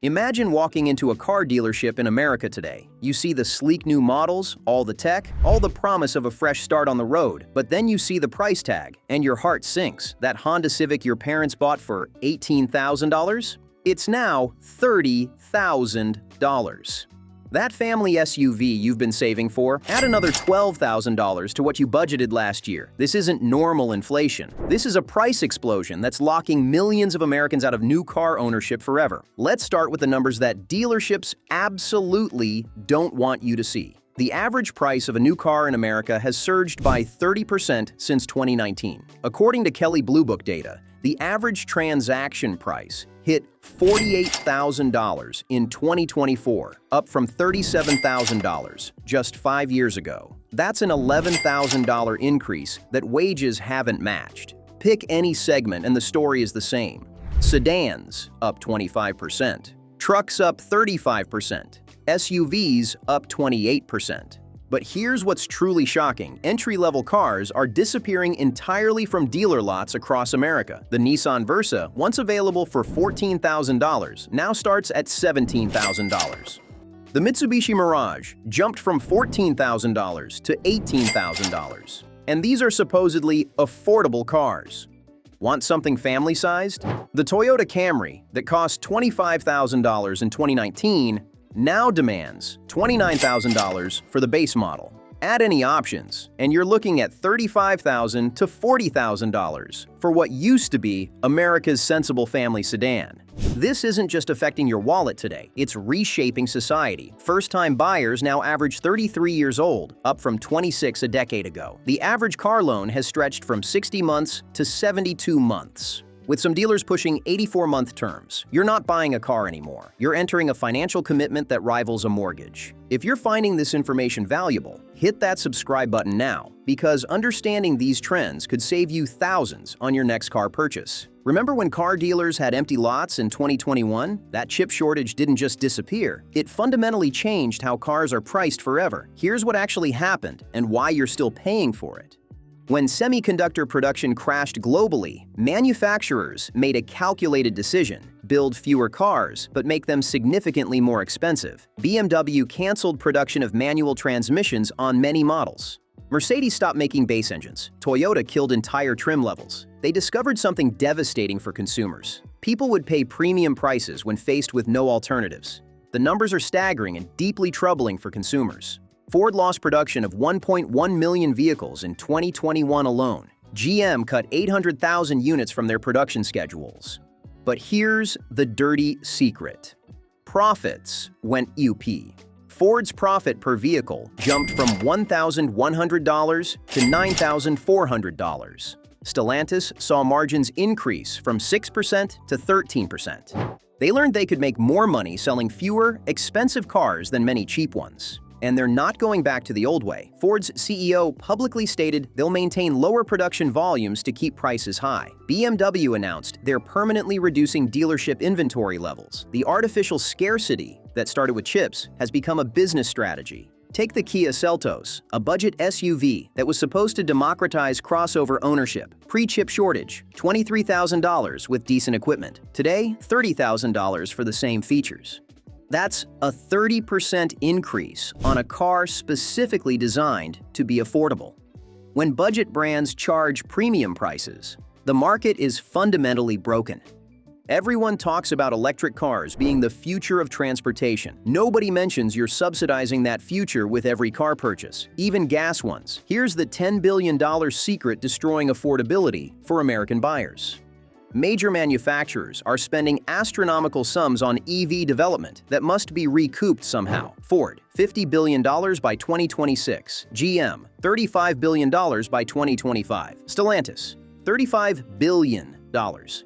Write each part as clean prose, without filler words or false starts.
Imagine walking into a car dealership in America today. You see the sleek new models, all the tech, all the promise of a fresh start on the road, but then you see the price tag, and your heart sinks. That Honda Civic your parents bought for $18,000? It's now $30,000. That family SUV you've been saving for, add another $12,000 to what you budgeted last year. This isn't normal inflation. This is a price explosion that's locking millions of Americans out of new car ownership forever. Let's start with the numbers that dealerships absolutely don't want you to see. The average price of a new car in America has surged by 30% since 2019. According to Kelley Blue Book data, the average transaction price hit $48,000 in 2024, up from $37,000 just 5 years ago. That's an $11,000 increase that wages haven't matched. Pick any segment and the story is the same. Sedans up 25%, trucks up 35%, SUVs up 28%. But here's what's truly shocking. Entry-level cars are disappearing entirely from dealer lots across America. The Nissan Versa, once available for $14,000, now starts at $17,000. The Mitsubishi Mirage jumped from $14,000 to $18,000. And these are supposedly affordable cars. Want something family-sized? The Toyota Camry, that cost $25,000 in 2019, now demands $29,000 for the base model. Add any options, and you're looking at $35,000 to $40,000 for what used to be America's sensible family sedan. This isn't just affecting your wallet today, it's reshaping society. First-time buyers now average 33 years old, up from 26 a decade ago. The average car loan has stretched from 60 months to 72 months. With some dealers pushing 84-month terms, you're not buying a car anymore. You're entering a financial commitment that rivals a mortgage. If you're finding this information valuable, hit that subscribe button now, because understanding these trends could save you thousands on your next car purchase. Remember when car dealers had empty lots in 2021? That chip shortage didn't just disappear. It fundamentally changed how cars are priced forever. Here's what actually happened and why you're still paying for it. When semiconductor production crashed globally, manufacturers made a calculated decision: build fewer cars, but make them significantly more expensive. BMW canceled production of manual transmissions on many models. Mercedes stopped making base engines. Toyota killed entire trim levels. They discovered something devastating for consumers. People would pay premium prices when faced with no alternatives. The numbers are staggering and deeply troubling for consumers. Ford lost production of 1.1 million vehicles in 2021 alone. GM cut 800,000 units from their production schedules. But here's the dirty secret. Profits went UP. Ford's profit per vehicle jumped from $1,100 to $9,400. Stellantis saw margins increase from 6% to 13%. They learned they could make more money selling fewer, expensive cars than many cheap ones. And they're not going back to the old way. Ford's CEO publicly stated they'll maintain lower production volumes to keep prices high. BMW announced they're permanently reducing dealership inventory levels. The artificial scarcity that started with chips has become a business strategy. Take the Kia Seltos, a budget SUV that was supposed to democratize crossover ownership. Pre-chip shortage, $23,000 with decent equipment. Today, $30,000 for the same features. That's a 30% increase on a car specifically designed to be affordable. When budget brands charge premium prices, the market is fundamentally broken. Everyone talks about electric cars being the future of transportation. Nobody mentions you're subsidizing that future with every car purchase, even gas ones. Here's the $10 billion secret destroying affordability for American buyers. Major manufacturers are spending astronomical sums on EV development that must be recouped somehow. Ford, $50 billion by 2026. GM, $35 billion by 2025. Stellantis, $35 billion.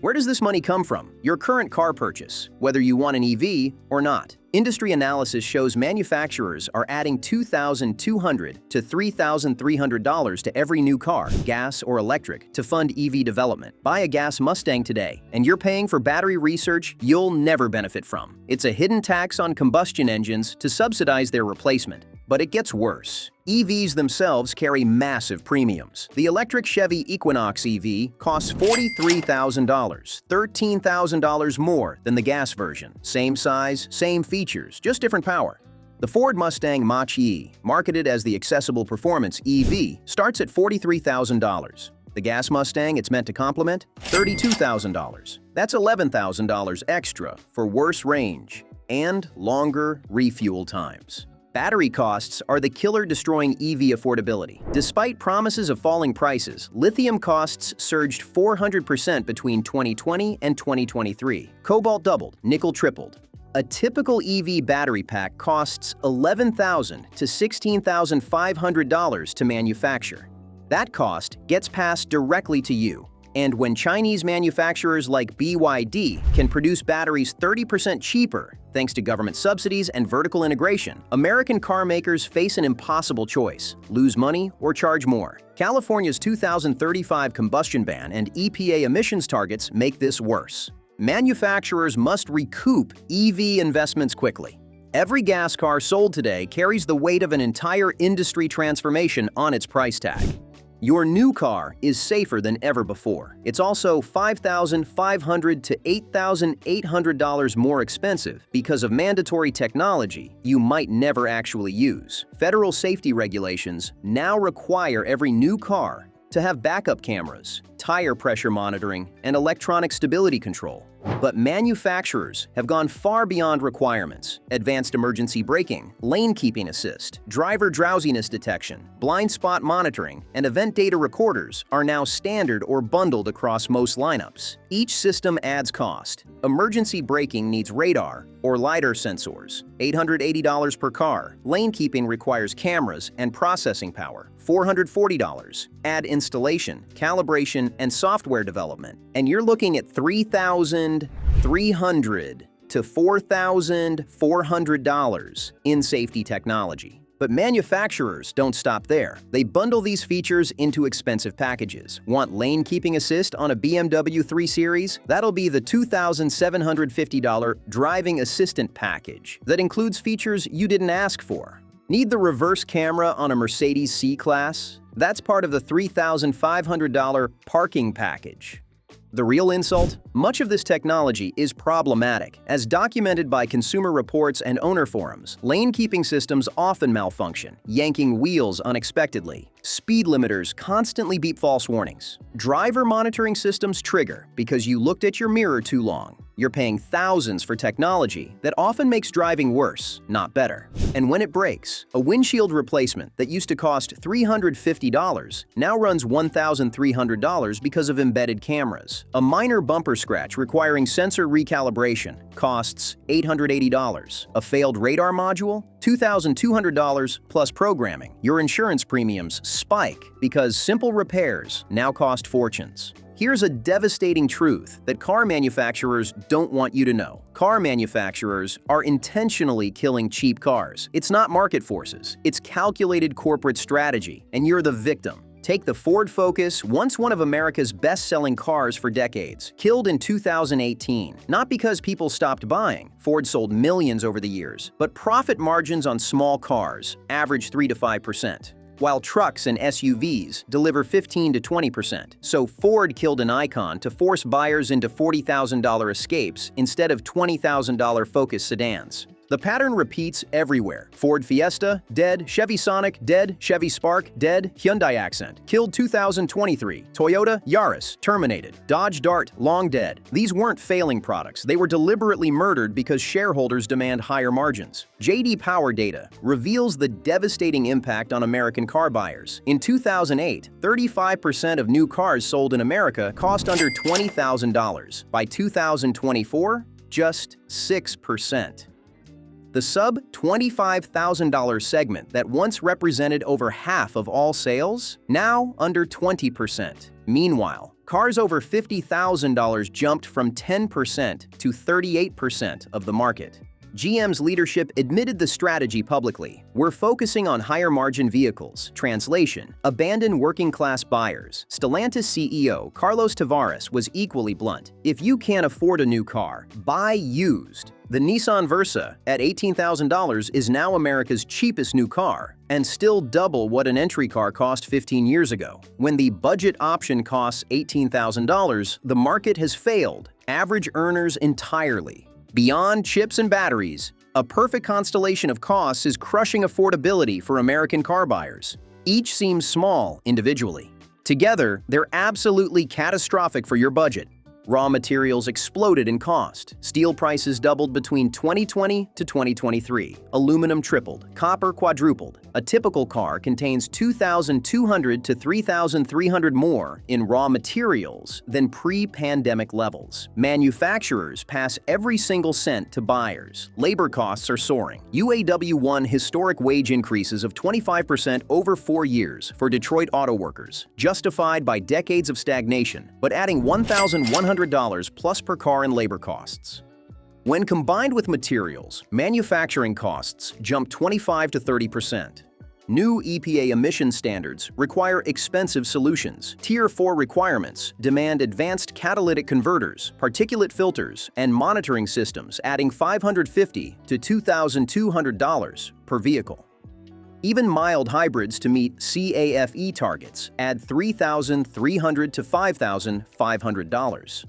Where does this money come from? Your current car purchase, whether you want an EV or not. Industry analysis shows manufacturers are adding $2,200 to $3,300 to every new car, gas or electric, to fund EV development. Buy a gas Mustang today, and you're paying for battery research you'll never benefit from. It's a hidden tax on combustion engines to subsidize their replacement. But it gets worse. EVs themselves carry massive premiums. The electric Chevy Equinox EV costs $43,000, $13,000 more than the gas version. Same size, same features, just different power. The Ford Mustang Mach-E, marketed as the accessible performance EV, starts at $43,000. The gas Mustang it's meant to complement, $32,000. That's $11,000 extra for worse range and longer refuel times. Battery costs are the killer-destroying EV affordability. Despite promises of falling prices, lithium costs surged 400% between 2020 and 2023. Cobalt doubled, nickel tripled. A typical EV battery pack costs $11,000 to $16,500 to manufacture. That cost gets passed directly to you. And when Chinese manufacturers like BYD can produce batteries 30% cheaper thanks to government subsidies and vertical integration, American car makers face an impossible choice: lose money or charge more. California's 2035 combustion ban and EPA emissions targets make this worse. Manufacturers must recoup EV investments quickly. Every gas car sold today carries the weight of an entire industry transformation on its price tag. Your new car is safer than ever before. It's also $5,500 to $8,800 more expensive because of mandatory technology you might never actually use. Federal safety regulations now require every new car to have backup cameras, tire pressure monitoring, and electronic stability control. But manufacturers have gone far beyond requirements. Advanced emergency braking, lane keeping assist, driver drowsiness detection, blind spot monitoring, and event data recorders are now standard or bundled across most lineups. Each system adds cost. Emergency braking needs radar or LiDAR sensors, $880 per car. Lane keeping requires cameras and processing power, $440. Add installation, calibration, and software development, and you're looking at $3,300 to $4,400 in safety technology. But manufacturers don't stop there. They bundle these features into expensive packages. Want lane keeping assist on a BMW 3 Series? That'll be the $2,750 driving assistant package that includes features you didn't ask for. Need the reverse camera on a Mercedes C-Class? That's part of the $3,500 parking package. The real insult? Much of this technology is problematic. As documented by Consumer Reports and owner forums, lane-keeping systems often malfunction, yanking wheels unexpectedly. Speed limiters constantly beep false warnings. Driver monitoring systems trigger because you looked at your mirror too long. You're paying thousands for technology that often makes driving worse, not better. And when it breaks, a windshield replacement that used to cost $350 now runs $1,300 because of embedded cameras. A minor bumper scratch requiring sensor recalibration costs $880. A failed radar module? $2,200 plus programming. Your insurance premiums spike because simple repairs now cost fortunes. Here's a devastating truth that car manufacturers don't want you to know. Car manufacturers are intentionally killing cheap cars. It's not market forces, it's calculated corporate strategy, and you're the victim. Take the Ford Focus, once one of America's best-selling cars for decades, killed in 2018. Not because people stopped buying, Ford sold millions over the years, but profit margins on small cars average 3 to 5%. While trucks and SUVs deliver 15 to 20%. So Ford killed an icon to force buyers into $40,000 Escapes instead of $20,000 Focus sedans. The pattern repeats everywhere. Ford Fiesta, dead. Chevy Sonic, dead. Chevy Spark, dead. Hyundai Accent, killed 2023. Toyota Yaris, terminated. Dodge Dart, long dead. These weren't failing products. They were deliberately murdered because shareholders demand higher margins. J.D. Power data reveals the devastating impact on American car buyers. In 2008, 35% of new cars sold in America cost under $20,000. By 2024, just 6%. The sub-$25,000 segment that once represented over half of all sales, now under 20%. Meanwhile, cars over $50,000 jumped from 10% to 38% of the market. GM's leadership admitted the strategy publicly. We're focusing on higher-margin vehicles. Translation: abandon working-class buyers. Stellantis CEO Carlos Tavares was equally blunt. If you can't afford a new car, buy used. The Nissan Versa, at $18,000, is now America's cheapest new car, and still double what an entry car cost 15 years ago. When the budget option costs $18,000, the market has failed average earners entirely. Beyond chips and batteries, a perfect constellation of costs is crushing affordability for American car buyers. Each seems small individually. Together, they're absolutely catastrophic for your budget. Raw materials exploded in cost. Steel prices doubled between 2020 to 2023. Aluminum tripled. Copper quadrupled. A typical car contains 2,200 to 3,300 more in raw materials than pre-pandemic levels. Manufacturers pass every single cent to buyers. Labor costs are soaring. UAW won historic wage increases of 25% over 4 years for Detroit auto workers, justified by decades of stagnation, but adding $1,100 plus per car in labor costs. When combined with materials, manufacturing costs jump 25 to 30%. New EPA emission standards require expensive solutions. Tier 4 requirements demand advanced catalytic converters, particulate filters, and monitoring systems, adding $550 to $2,200 per vehicle. Even mild hybrids to meet CAFE targets add $3,300 to $5,500.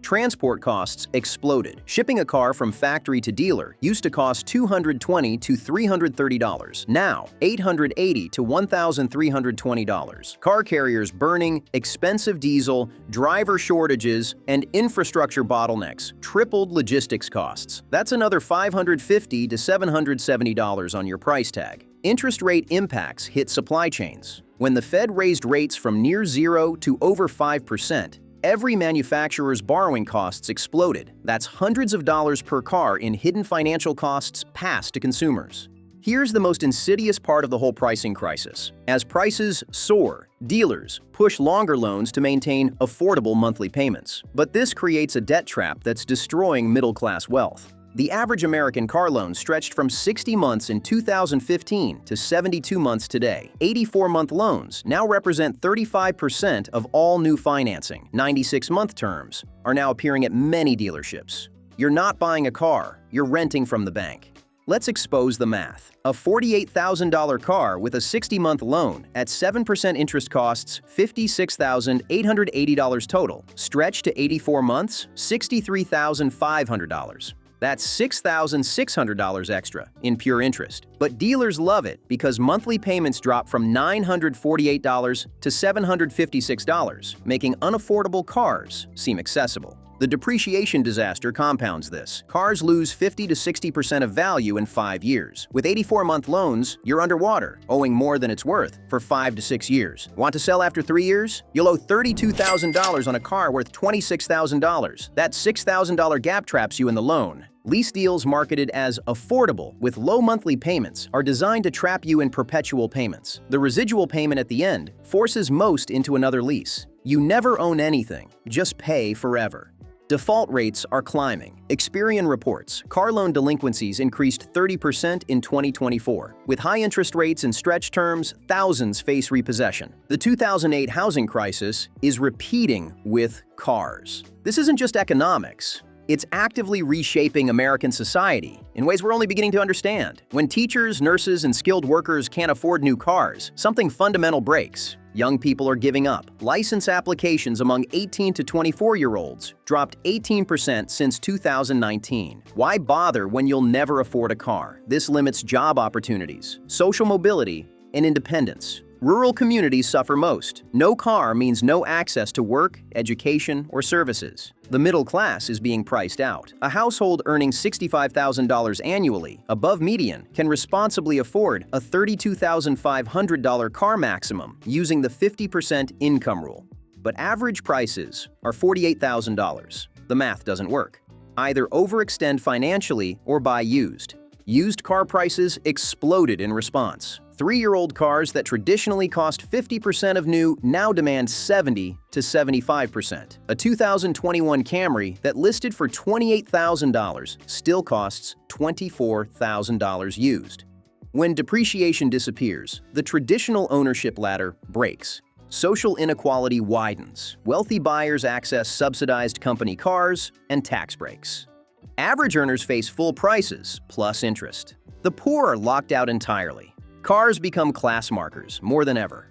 Transport costs exploded. Shipping a car from factory to dealer used to cost $220 to $330. Now, $880 to $1,320. Car carriers burning, expensive diesel, driver shortages, and infrastructure bottlenecks tripled logistics costs. That's another $550 to $770 on your price tag. Interest rate impacts hit supply chains. When the Fed raised rates from near zero to over 5%, every manufacturer's borrowing costs exploded. That's hundreds of dollars per car in hidden financial costs passed to consumers. Here's the most insidious part of the whole pricing crisis. As prices soar, dealers push longer loans to maintain affordable monthly payments. But this creates a debt trap that's destroying middle-class wealth. The average American car loan stretched from 60 months in 2015 to 72 months today. 84-month loans now represent 35% of all new financing. 96-month terms are now appearing at many dealerships. You're not buying a car, you're renting from the bank. Let's expose the math. A $48,000 car with a 60-month loan at 7% interest costs $56,880 total. Stretched to 84 months, $63,500. That's $6,600 extra in pure interest. But dealers love it because monthly payments drop from $948 to $756, making unaffordable cars seem accessible. The depreciation disaster compounds this. Cars lose 50 to 60% of value in 5 years. With 84-month loans, you're underwater, owing more than it's worth for 5 to 6 years. Want to sell after 3 years? You'll owe $32,000 on a car worth $26,000. That $6,000 gap traps you in the loan. Lease deals marketed as affordable with low monthly payments are designed to trap you in perpetual payments. The residual payment at the end forces most into another lease. You never own anything, just pay forever. Default rates are climbing. Experian reports car loan delinquencies increased 30% in 2024. With high interest rates and stretched terms, thousands face repossession. The 2008 housing crisis is repeating with cars. This isn't just economics. It's actively reshaping American society in ways we're only beginning to understand. When teachers, nurses, and skilled workers can't afford new cars, something fundamental breaks. Young people are giving up. License applications among 18 to 24-year-olds dropped 18% since 2019. Why bother when you'll never afford a car? This limits job opportunities, social mobility, and independence. Rural communities suffer most. No car means no access to work, education, or services. The middle class is being priced out. A household earning $65,000 annually, above median, can responsibly afford a $32,500 car maximum using the 50% income rule. But average prices are $48,000. The math doesn't work. Either overextend financially or buy used. Used car prices exploded in response. 3-year-old cars that traditionally cost 50% of new now demand 70 to 75%. A 2021 Camry that listed for $28,000 still costs $24,000 used. When depreciation disappears, the traditional ownership ladder breaks. Social inequality widens. Wealthy buyers access subsidized company cars and tax breaks. Average earners face full prices plus interest. The poor are locked out entirely. Cars become class markers more than ever.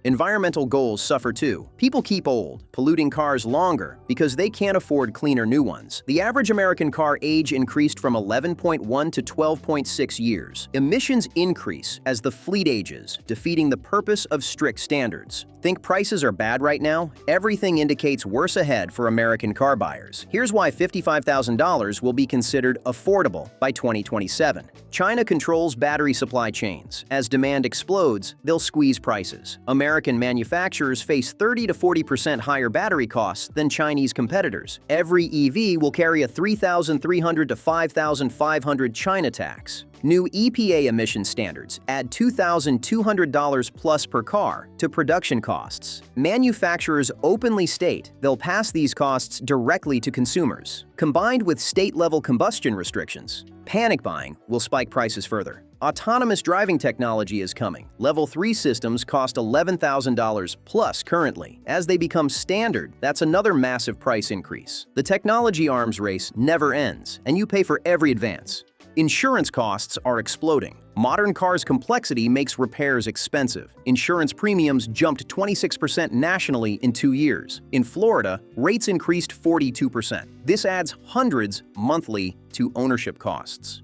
Environmental goals suffer too. People keep old, polluting cars longer because they can't afford cleaner new ones. The average American car age increased from 11.1 to 12.6 years. Emissions increase as the fleet ages, defeating the purpose of strict standards. Think prices are bad right now? Everything indicates worse ahead for American car buyers. Here's why $55,000 will be considered affordable by 2027. China controls battery supply chains. As demand explodes, they'll squeeze prices. American manufacturers face 30 to 40% higher battery costs than Chinese competitors. Every EV will carry a $3,300 to $5,500 China tax. New EPA emission standards add $2,200 plus per car to production costs. Manufacturers openly state they'll pass these costs directly to consumers. Combined with state-level combustion restrictions, panic buying will spike prices further. Autonomous driving technology is coming. Level 3 systems cost $11,000 plus currently. As they become standard, that's another massive price increase. The technology arms race never ends, and you pay for every advance. Insurance costs are exploding. Modern cars' complexity makes repairs expensive. Insurance premiums jumped 26% nationally in 2 years. In Florida, rates increased 42%. This adds hundreds monthly to ownership costs.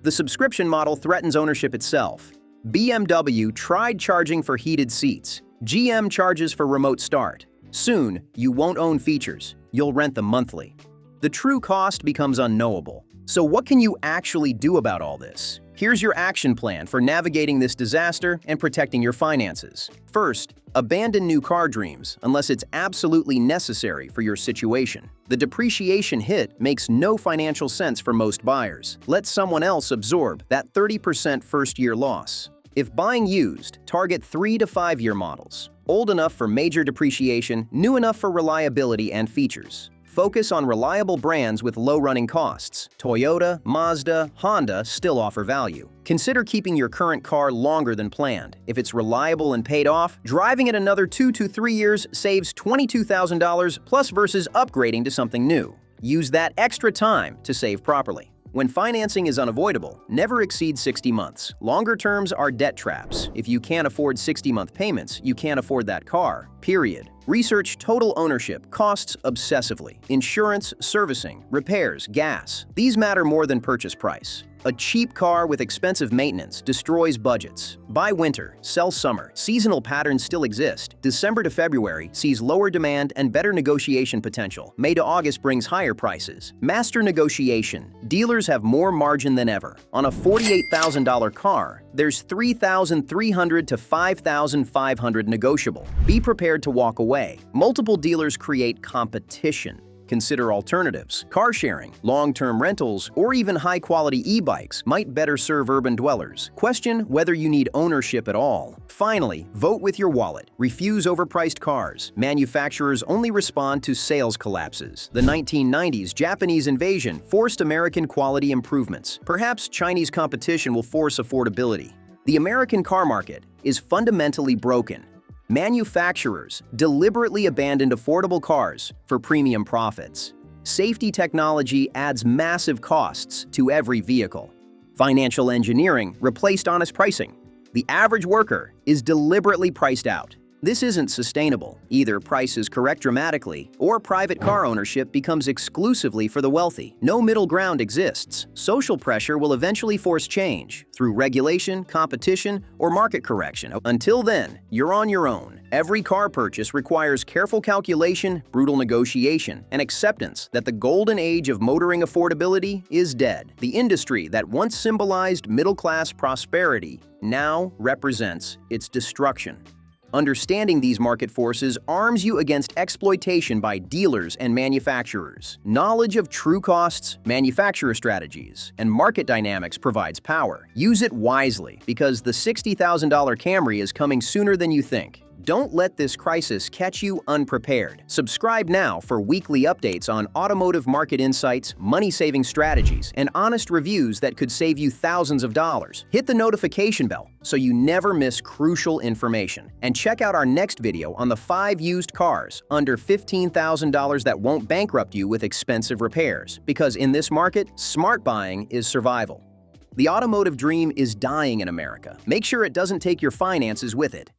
The subscription model threatens ownership itself. BMW tried charging for heated seats. GM charges for remote start. Soon, you won't own features. You'll rent them monthly. The true cost becomes unknowable. So what can you actually do about all this? Here's your action plan for navigating this disaster and protecting your finances. First, abandon new car dreams unless it's absolutely necessary for your situation. The depreciation hit makes no financial sense for most buyers. Let someone else absorb that 30% first-year loss. If buying used, target 3 to 5-year models. Old enough for major depreciation, new enough for reliability and features. Focus on reliable brands with low running costs. Toyota, Mazda, Honda still offer value. Consider keeping your current car longer than planned. If it's reliable and paid off, driving it another 2 to 3 years saves $22,000 plus versus upgrading to something new. Use that extra time to save properly. When financing is unavoidable, never exceed 60 months. Longer terms are debt traps. If you can't afford 60-month payments, you can't afford that car, period. Research total ownership costs obsessively. Insurance, servicing, repairs, gas. These matter more than purchase price. A cheap car with expensive maintenance destroys budgets. Buy winter, sell summer. Seasonal patterns still exist. December to February sees lower demand and better negotiation potential. May to August brings higher prices. Master negotiation. Dealers have more margin than ever. On a $48,000 car, there's $3,300 to $5,500 negotiable. Be prepared to walk away. Multiple dealers create competition. Consider alternatives. Car sharing, long-term rentals, or even high-quality e-bikes might better serve urban dwellers. Question whether you need ownership at all. Finally, vote with your wallet. Refuse overpriced cars. Manufacturers only respond to sales collapses. The 1990s Japanese invasion forced American quality improvements. Perhaps Chinese competition will force affordability. The American car market is fundamentally broken. Manufacturers deliberately abandoned affordable cars for premium profits. Safety technology adds massive costs to every vehicle. Financial engineering replaced honest pricing. The average worker is deliberately priced out. This isn't sustainable. Either prices correct dramatically, or private car ownership becomes exclusively for the wealthy. No middle ground exists. Social pressure will eventually force change through regulation, competition, or market correction. Until then, you're on your own. Every car purchase requires careful calculation, brutal negotiation, and acceptance that the golden age of motoring affordability is dead. The industry that once symbolized middle-class prosperity now represents its destruction. Understanding these market forces arms you against exploitation by dealers and manufacturers. Knowledge of true costs, manufacturer strategies, and market dynamics provides power. Use it wisely because the $60,000 Camry is coming sooner than you think. Don't let this crisis catch you unprepared. Subscribe now for weekly updates on automotive market insights, money-saving strategies, and honest reviews that could save you thousands of dollars. Hit the notification bell so you never miss crucial information. And check out our next video on the 5 used cars under $15,000 that won't bankrupt you with expensive repairs. Because in this market, smart buying is survival. The automotive dream is dying in America. Make sure it doesn't take your finances with it.